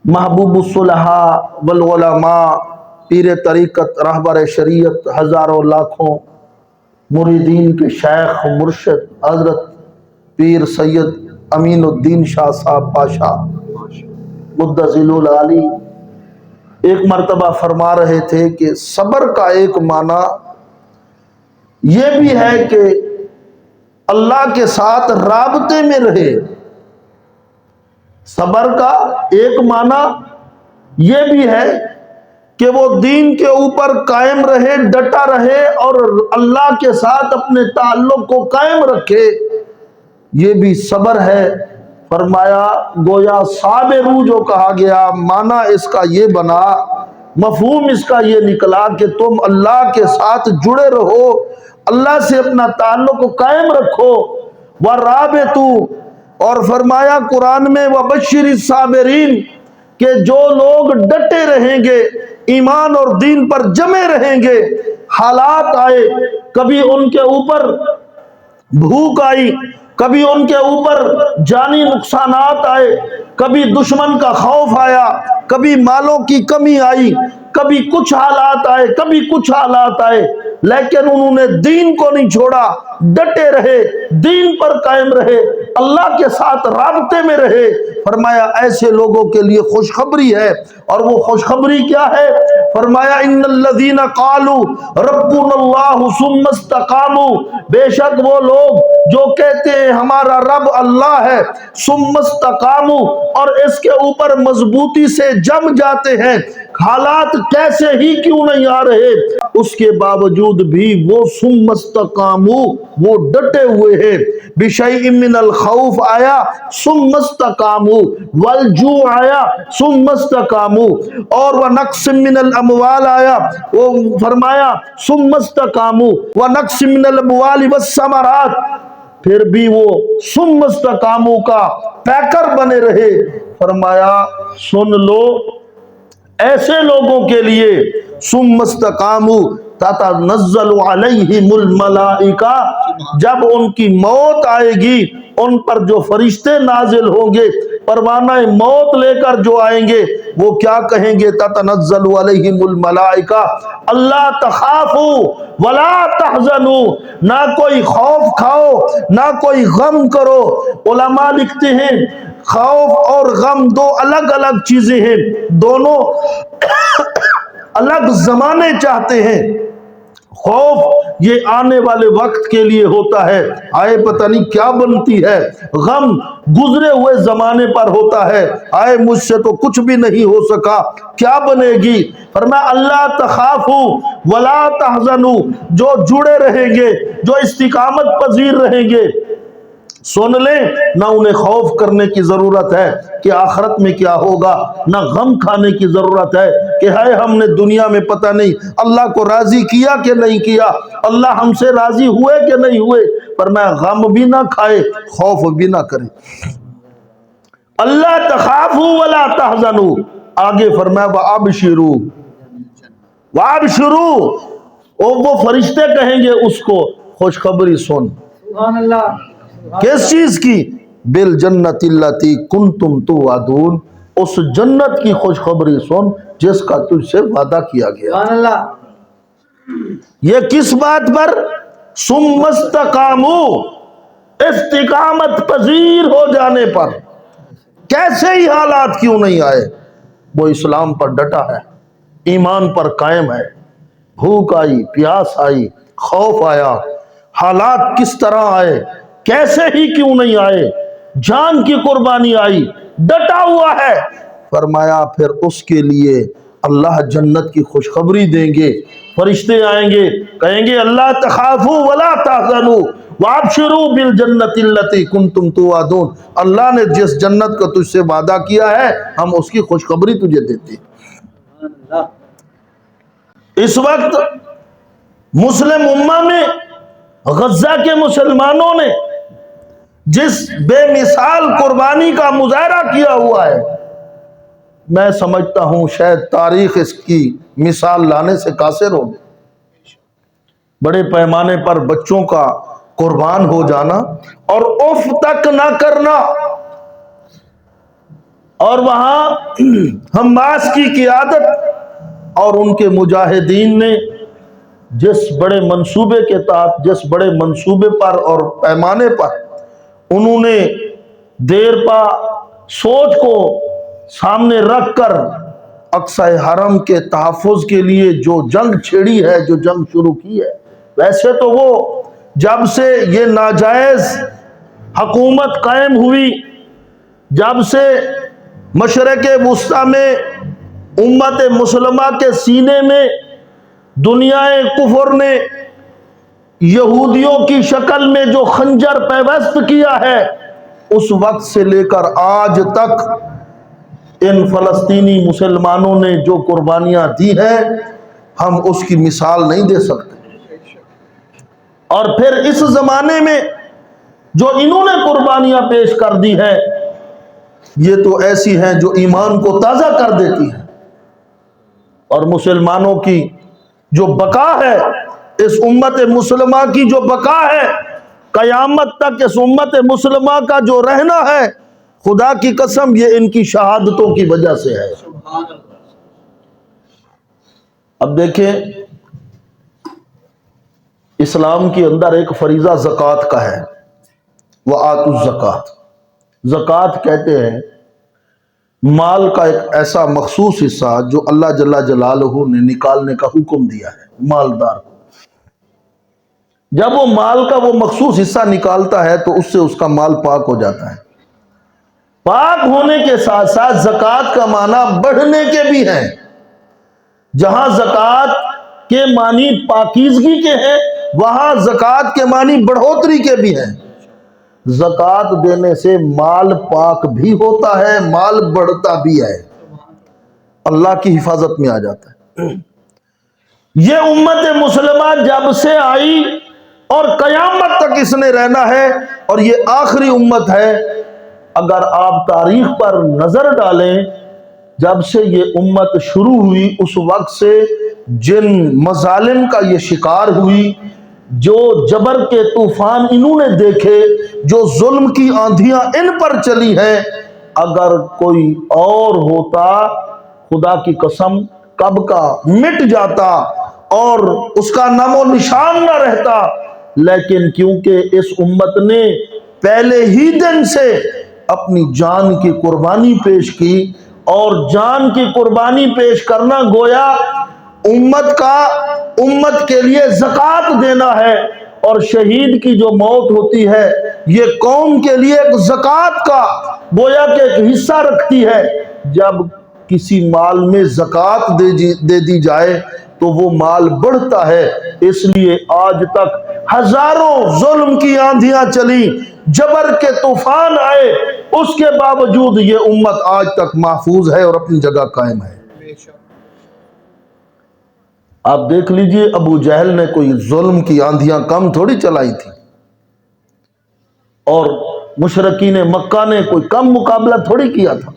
محبوب الصلحاء والعلماء، پیر طریقت، رہبر شریعت، ہزاروں لاکھوں مریدین کے شیخ مرشد حضرت پیر سید امین الدین شاہ صاحب پاشا مدظل العالی ایک مرتبہ فرما رہے تھے کہ صبر کا ایک معنی یہ بھی ہے کہ اللہ کے ساتھ رابطے میں رہے۔ صبر کا ایک معنی یہ بھی ہے کہ وہ دین کے اوپر قائم رہے، ڈٹا رہے اور اللہ کے ساتھ اپنے تعلق کو قائم رکھے، یہ بھی صبر ہے۔ فرمایا گویا صابرو جو کہا گیا معنی اس کا یہ بنا، مفہوم اس کا یہ نکلا کہ تم اللہ کے ساتھ جڑے رہو، اللہ سے اپنا تعلق قائم رکھو۔ وَرَابِطُوا، اور فرمایا قرآن میں وَبَشِّرِ الصَّابِرِينَ کہ جو لوگ ڈٹے رہیں گے، ایمان اور دین پر جمے رہیں گے، حالات آئے، کبھی ان کے اوپر بھوک آئی، کبھی ان کے اوپر جانی نقصانات آئے، کبھی دشمن کا خوف آیا، کبھی مالوں کی کمی آئی، کبھی کچھ حالات آئے، کبھی کچھ حالات آئے، لیکن انہوں نے دین کو نہیں چھوڑا، ڈٹے رہے، دین پر قائم رہے، اللہ کے ساتھ رابطے میں رہے۔ فرمایا ایسے لوگوں کے لیے خوشخبری ہے، اور وہ خوشخبری کیا ہے؟ فرمایا ان الذین قالوا ربنا اللہ ثم استقاموا، بے شک وہ لوگ جو کہتے ہیں ہمارا رب اللہ ہے، ثم استقاموا، اور اس کے اوپر مضبوطی سے جم جاتے ہیں، حالات کیسے ہی کیوں نہیں آ رہے، اس کے باوجود بھی وہ ثم استقاموا، وہ ڈٹے ہوئے ہیں۔ بشیء من الخوف آیا ثم استقاموا، والجوع آیا ثم استقاموا، اور ونقص من الاموال آیا، وہ فرمایا ثم استقاموا، ونقص من الاموال والثمرات، پھر بھی وہ ثم استقاموا کا پیکر بنے رہے۔ فرمایا سن لو ایسے لوگوں کے لیے ثم استقاموا تتنزل علیہم الملائکہ، جب ان کی موت آئے گی ان پر جو فرشتے نازل ہوں گے، پروانہ موت لے کر جو آئیں گے، وہ کیا کہیں گے؟ تتنزل علیہم الملائکہ اللہ تخافوا ولا تحزنوا، نہ کوئی خوف کھاؤ نہ کوئی غم کرو۔ علماء لکھتے ہیں خوف اور غم دو الگ الگ چیزیں ہیں، دونوں الگ زمانے چاہتے ہیں۔ خوف یہ آنے والے وقت کے لیے ہوتا ہے، آئے پتہ نہیں کیا بنتی ہے، غم گزرے ہوئے زمانے پر ہوتا ہے، آئے مجھ سے تو کچھ بھی نہیں ہو سکا، کیا بنے گی؟ فرمایا اللہ تخافوا ولا تحزنوا، جو جڑے رہیں گے، جو استقامت پذیر رہیں گے، سن لیں نہ انہیں خوف کرنے کی ضرورت ہے کہ آخرت میں کیا ہوگا، نہ غم کھانے کی ضرورت ہے کہ ہے ہم نے دنیا میں پتہ نہیں اللہ کو راضی کیا کہ نہیں کیا، اللہ ہم سے راضی ہوئے کہ نہیں ہوئے۔ فرمایا غم بھی نہ کھائے، خوف بھی نہ کرے۔ اللہ تخافوا ولا تحزنوا، آگے فرمایا وابشروا، وابشروا، وہ فرشتے کہیں گے اس کو خوشخبری سن، سبحان اللہ، کس چیز کی؟ بالجنت التی کنتم توعدون، اس جنت کی خوشخبری سن جس کا تجھ سے وعدہ کیا گیا۔ سبحان اللہ، یہ کس بات پر؟ ثم استقاموا، استقامت پذیر ہو جانے پر، کیسے ہی حالات کیوں نہیں آئے، وہ اسلام پر ڈٹا ہے، ایمان پر قائم ہے، بھوک آئی، پیاس آئی، خوف آیا، حالات کس طرح آئے، کیسے ہی کیوں نہیں آئے، جان کی قربانی آئی، ڈٹا ہوا ہے۔ فرمایا پھر اس کے لیے اللہ جنت کی خوشخبری دیں گے، فرشتے آئیں گے کہیں گے اللہ تخافوا ولا تحزنوا وابشروا بالجنت التی کنتم توعدون، اللہ نے جس جنت کا تجھ سے وعدہ کیا ہے ہم اس کی خوشخبری تجھے دیتے ہیں۔ اس وقت مسلم امہ میں غزہ کے مسلمانوں نے جس بے مثال قربانی کا مظاہرہ کیا ہوا ہے، میں سمجھتا ہوں شاید تاریخ اس کی مثال لانے سے قاصر ہو گئی۔ بڑے پیمانے پر بچوں کا قربان ہو جانا اور اف تک نہ کرنا، اور وہاں حماس کی قیادت اور ان کے مجاہدین نے جس بڑے منصوبے کے تحت، جس بڑے منصوبے پر اور پیمانے پر انہوں نے دیر پا سوچ کو سامنے رکھ کر اقصی حرم کے تحفظ کے لیے جو جنگ چھیڑی ہے، جو جنگ شروع کی ہے، ویسے تو وہ جب سے یہ ناجائز حکومت قائم ہوئی، جب سے مشرق وسطیٰ میں امت مسلمہ کے سینے میں دنیا کفر نے یہودیوں کی شکل میں جو خنجر پیوست کیا ہے، اس وقت سے لے کر آج تک ان فلسطینی مسلمانوں نے جو قربانیاں دی ہیں، ہم اس کی مثال نہیں دے سکتے۔ اور پھر اس زمانے میں جو انہوں نے قربانیاں پیش کر دی ہیں، یہ تو ایسی ہیں جو ایمان کو تازہ کر دیتی ہیں، اور مسلمانوں کی جو بقا ہے، اس امت مسلمہ کی جو بقا ہے، قیامت تک اس امت مسلمہ کا جو رہنا ہے، خدا کی قسم یہ ان کی شہادتوں کی وجہ سے ہے۔ اب دیکھیں، اسلام کے اندر ایک فریضہ زکوٰۃ کا ہے، وآتوا الزکوٰۃ۔ زکوٰۃ کہتے ہیں مال کا ایک ایسا مخصوص حصہ جو اللہ جل جلالہ نے نکالنے کا حکم دیا ہے مالدار کو۔ جب وہ مال کا وہ مخصوص حصہ نکالتا ہے تو اس سے اس کا مال پاک ہو جاتا ہے۔ پاک ہونے کے ساتھ ساتھ زکوٰۃ کا معنی بڑھنے کے بھی ہیں۔ جہاں زکوٰۃ کے معنی پاکیزگی کے ہیں، وہاں زکوٰۃ کے معنی بڑھوتری کے بھی ہیں۔ زکوٰۃ دینے سے مال پاک بھی ہوتا ہے، مال بڑھتا بھی ہے، اللہ کی حفاظت میں آ جاتا ہے۔ یہ امت مسلمہ جب سے آئی اور قیامت تک اس نے رہنا ہے، اور یہ آخری امت ہے۔ اگر آپ تاریخ پر نظر ڈالیں، جب سے یہ امت شروع ہوئی اس وقت سے جن مظالم کا یہ شکار ہوئی، جو جبر کے طوفان انہوں نے دیکھے، جو ظلم کی آندھیاں ان پر چلی ہیں، اگر کوئی اور ہوتا خدا کی قسم کب کا مٹ جاتا اور اس کا نام و نشان نہ رہتا۔ لیکن کیونکہ اس امت نے پہلے ہی دن سے اپنی جان کی قربانی پیش کی، اور جان کی قربانی پیش کرنا گویا امت کے لیے زکوٰۃ دینا ہے، اور شہید کی جو موت ہوتی ہے یہ قوم کے لیے ایک زکوٰۃ کا گویا کہ ایک حصہ رکھتی ہے۔ جب کسی مال میں زکوٰۃ دے دی جائے تو وہ مال بڑھتا ہے۔ اس لیے آج تک ہزاروں ظلم کی آندھیاں چلی، جبر کے طوفان آئے، اس کے باوجود یہ امت آج تک محفوظ ہے اور اپنی جگہ قائم ہے۔ آپ دیکھ لیجئے، ابو جہل نے کوئی ظلم کی آندھیاں کم تھوڑی چلائی تھی، اور مشرکین مکہ نے کوئی کم مقابلہ تھوڑی کیا تھا۔